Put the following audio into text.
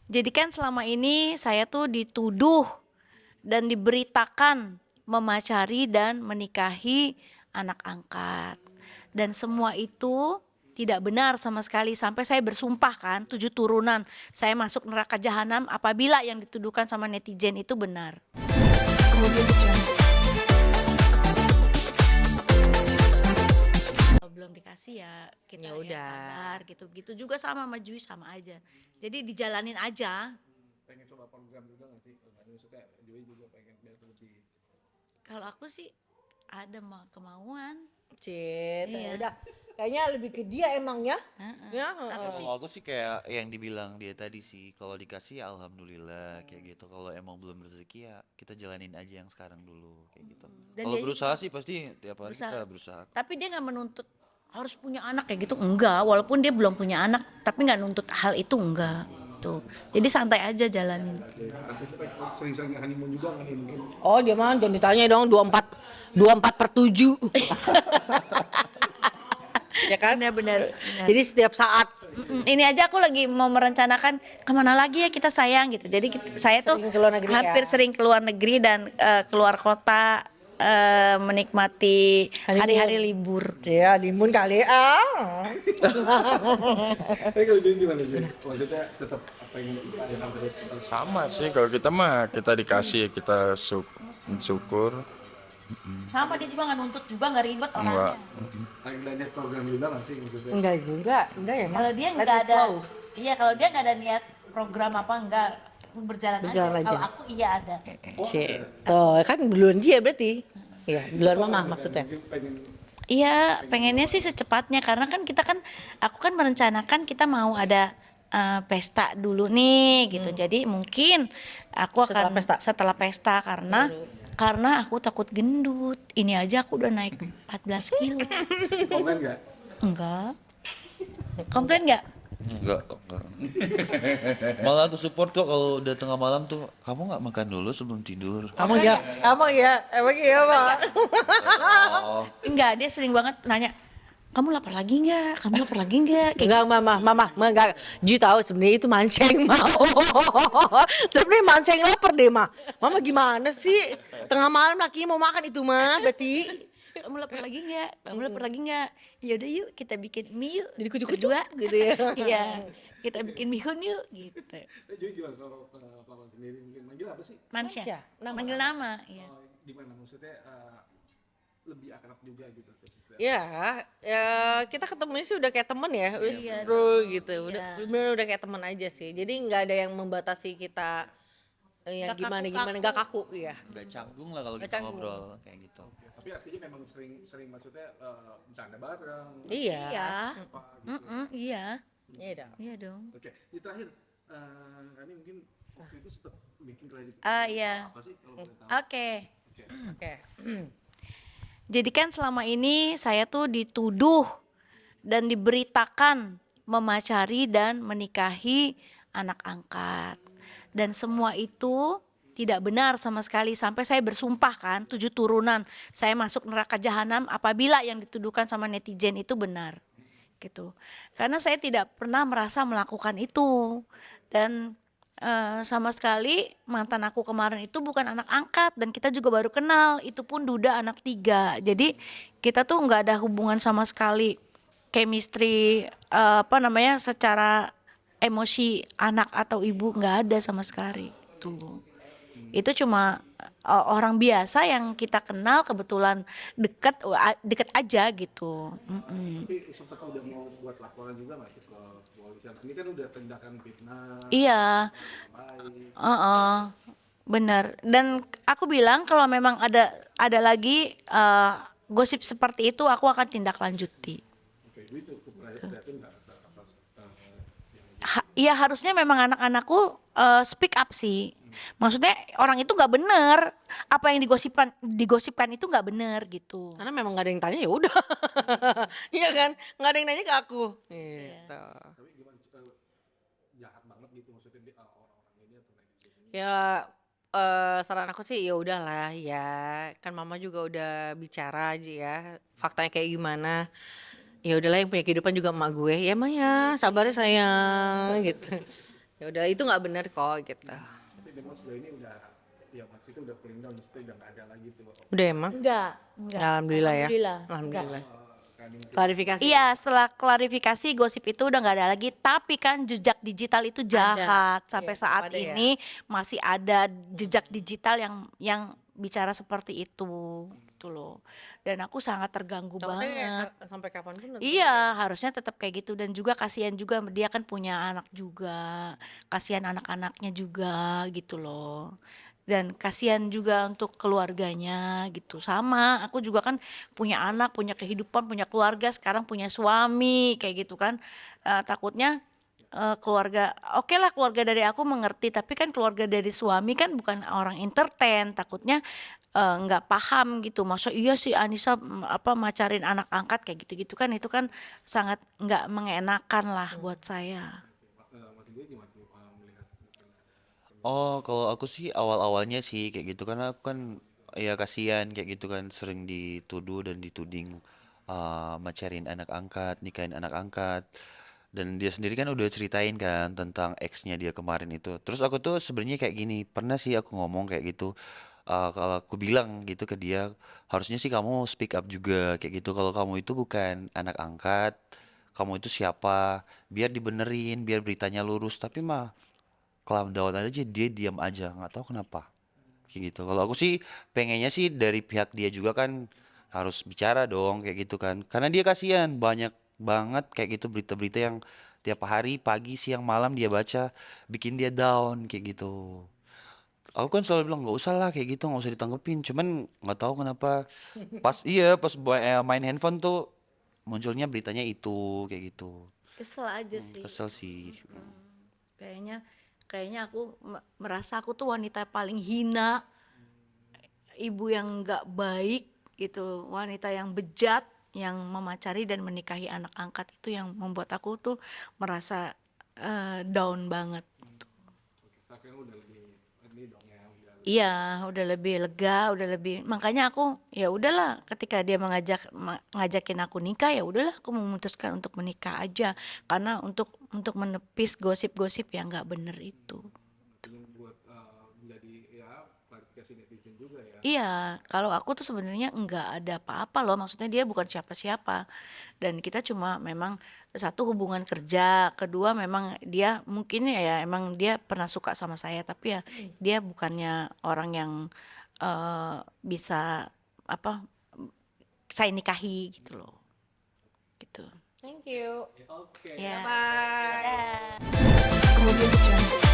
Jadi kan selama ini saya tuh dituduh dan diberitakan memacari dan menikahi anak angkat. Dan semua itu tidak benar sama sekali, sampai saya bersumpah kan 7 turunan saya masuk neraka jahanam apabila yang dituduhkan sama netizen itu benar. Kemudian kalau belum dikasih ya kita Ya ya udah. sabar gitu. Gitu juga sama Jui sama aja. Jadi dijalanin aja. Pengen coba program juga nggak sih? Maksudnya Joey juga pengen biar lebih. Kalau aku sih ada kemauan. Cit, Iya. udah. Kayaknya lebih ke dia emang ya. Heeh. Ya, Aku sih Kalau aku sih kayak yang dibilang dia tadi sih, kalau dikasih ya alhamdulillah kayak gitu. Kalau emang belum rezeki ya kita jalanin aja yang sekarang dulu kayak gitu. Dan Kalau dia berusaha juga sih pasti tiap hari berusaha. kita berusaha. Tapi dia nggak menuntut harus punya anak kayak gitu, enggak. Walaupun dia belum punya anak, tapi nggak nuntut hal itu, enggak. Tuh. Jadi santai aja jalanin. Nanti sering-sering honeymoon juga nggak nih mungkin? Oh, dia mah jangan ditanya dong 24/7. Ya kan? Benar-benar. Jadi setiap saat Ini aja aku lagi mau merencanakan kemana lagi ya kita sayang gitu. Jadi saya tuh Sering ke luar negeri hampir ya? sering keluar negeri dan keluar kota, menikmati Honeymoon. hari-hari libur. ya limun kali. Tapi kalau Joey gimana Joey? Maksudnya tetap pengen ada terus. Sama sih, kalau kita mah kita dikasih kita syukur. Sama dia juga nggak nuntut juga, nggak ribet Enggak. orangnya. Pengen banyak program juga nggak sih maksudnya? Enggak juga, enggak ya. Kalau dia Let nggak it ada, flow. iya kalau dia nggak ada niat program apa enggak berjalan Berjalan aja. aja. Kalau aku iya ada. Cit. Tuh, kan duluan dia berarti. Iya, duluan mama maksudnya. Mungkin pengen Iya, pengennya sih secepatnya karena kan aku kan merencanakan kita mau ada pesta dulu nih gitu. Jadi mungkin aku akan setelah pesta karena aku takut gendut. Ini aja aku udah naik 14 kilo. komen nggak? Enggak. Komplain nggak? Enggak. Malah aku support kok kalau udah tengah malam tuh, kamu nggak makan dulu sebelum tidur. Emang ya, emang iya, Pak. Oh, Enggak, dia sering banget nanya, kamu lapar lagi nggak? Kamu lapar lagi nggak? Kayak Enggak, mama, enggak. Ju tahu sebenarnya itu mancing, mau. Sebenarnya mancing lapar deh, Mama gimana sih? Tengah malam laki mau makan itu, berarti. kamu lapar lagi nggak? Kamu lapar lagi nggak? Ya udah yuk kita bikin mie yuk. Jadi kucuk-kucuk Berdua. gitu ya. Iya, kita bikin mihun yuk gitu. Joey gimana kalau Paman sendiri mungkin manggil apa sih? Mansya, Mansya, nama. manggil nama. Iya. Gimana maksudnya lebih akrab juga gitu? Ya, kita ketemunya sih udah kayak temen ya, wis Iya. bro gitu. Iya. Bener udah kayak temen aja sih. Jadi nggak ada yang membatasi kita yang Nggak gimana nggak kaku ya. udah canggung lah kalau Nggak kita canggung. ngobrol kayak gitu. Tapi artinya memang sering maksudnya bercanda bareng. Iya. Iya. Apa gitu. Iya. Iya dong. Iya dong. Oke, di terakhir kami mungkin waktu itu sempat bikin kredit. Iya. Apa sih kalau boleh tahu? Oke. Oke. Jadi kan selama ini saya tuh dituduh dan diberitakan memacari dan menikahi anak angkat. Dan semua itu tidak benar sama sekali, sampai saya bersumpah kan 7 turunan saya masuk neraka jahanam apabila yang dituduhkan sama netizen itu benar. Gitu. Karena saya tidak pernah merasa melakukan itu. Dan sama sekali mantan aku kemarin itu bukan anak angkat dan kita juga baru kenal, itu pun duda anak 3. Jadi kita tuh nggak ada hubungan sama sekali chemistry secara emosi anak atau ibu nggak ada sama sekali tuh. Itu cuma orang biasa yang kita kenal kebetulan deket aja gitu. Tapi sempat udah mau buat laporan juga nggak tuh ke kepolisian? Ini kan udah tindakan fitnah. Iya. Baik. Benar. Dan aku bilang kalau memang ada lagi gosip seperti itu aku akan tindak lanjuti. Oke, itu prihatin nggak atas Iya harusnya memang anak-anakku speak up sih. Maksudnya orang itu nggak bener, apa yang digosipkan itu nggak bener gitu. Karena memang nggak ada yang tanya ya udah. Iya kan? Nggak ada yang nanya ke aku. Gitu. tapi gimana jahat banget gitu maksudnya orang-orang ini atau netizen ini? Ya saran aku sih ya udahlah ya. Kan mama juga udah bicara aja ya. Faktanya kayak gimana. Ya udahlah yang punya kehidupan juga emak gue. Ya Maya, sabar ya sayang gitu. Ya udah itu nggak benar kok gitu. Tapi memang sejauh ini udah, ya Mas itu udah clean down, maksudnya udah nggak ada lagi tuh Udah emang? Enggak. Alhamdulillah ya. Alhamdulillah. Alhamdulillah. keadaan Klarifikasi. Iya, setelah klarifikasi gosip itu udah nggak ada lagi. Tapi kan jejak digital itu jahat. Sampai Iya, saat ada ya. ini masih ada jejak digital yang bicara seperti itu, gitu loh. Dan aku sangat terganggu banget. Sampai kapanpun. Iya, harusnya tetap kayak gitu dan juga kasihan juga dia kan punya anak juga. Kasihan anak-anaknya juga gitu loh. Dan kasihan juga untuk keluarganya gitu. Sama, aku juga kan punya anak, punya kehidupan, punya keluarga, sekarang punya suami kayak gitu kan. Takutnya keluarga, oke lah keluarga dari aku mengerti, tapi kan keluarga dari suami kan bukan orang entertain, takutnya nggak paham gitu. Masa iya sih Anissa apa macarin anak angkat kayak gitu-gitu kan, itu kan sangat nggak mengenakan lah buat saya. Mas gue gimana tuh melihat Oh, kalau aku sih awal-awalnya sih kayak gitu karena aku kan ya kasihan kayak gitu kan sering dituduh dan dituding macarin anak angkat, nikahin anak angkat. Dan dia sendiri kan udah ceritain kan tentang ex-nya dia kemarin itu. Terus aku tuh sebenarnya kayak gini, pernah sih aku ngomong kayak gitu. Kalau aku bilang gitu ke dia, harusnya sih kamu speak up juga kayak gitu. Kalau kamu itu bukan anak angkat, kamu itu siapa? Biar dibenerin, biar beritanya lurus. Tapi mah calm down aja dia diam aja nggak tahu kenapa kayak gitu. Kalau aku sih pengennya sih dari pihak dia juga kan harus bicara dong kayak gitu kan karena dia kasihan banyak banget kayak gitu berita-berita yang tiap hari pagi siang malam dia baca bikin dia down kayak gitu. Aku kan selalu bilang nggak usah lah kayak gitu nggak usah ditanggepin cuman nggak tahu kenapa pas main handphone tuh munculnya beritanya itu kayak gitu. Kesel aja sih. Kesel sih. Kayaknya kayaknya aku merasa aku tuh wanita paling hina, ibu yang nggak baik gitu, wanita yang bejat, yang memacari dan menikahi anak angkat itu yang membuat aku tuh merasa down banget. sekarang udah lebih ini dong ya, udah Iya, udah lebih lega, udah lebih. Makanya aku ya udahlah ketika dia ngajakin aku nikah ya udahlah aku memutuskan untuk menikah aja karena untuk menepis gosip-gosip yang nggak bener itu. ingin buat menjadi ya klarifikasi netizen juga ya. Iya, kalau aku tuh sebenarnya nggak ada apa-apa loh, maksudnya dia bukan siapa-siapa. Dan kita cuma memang satu hubungan kerja, kedua memang dia mungkin ya emang dia pernah suka sama saya, tapi ya dia bukannya orang yang bisa apa saya nikahi gitu loh. Gitu. Thank you. Oke. Ya. Bye. Dadah.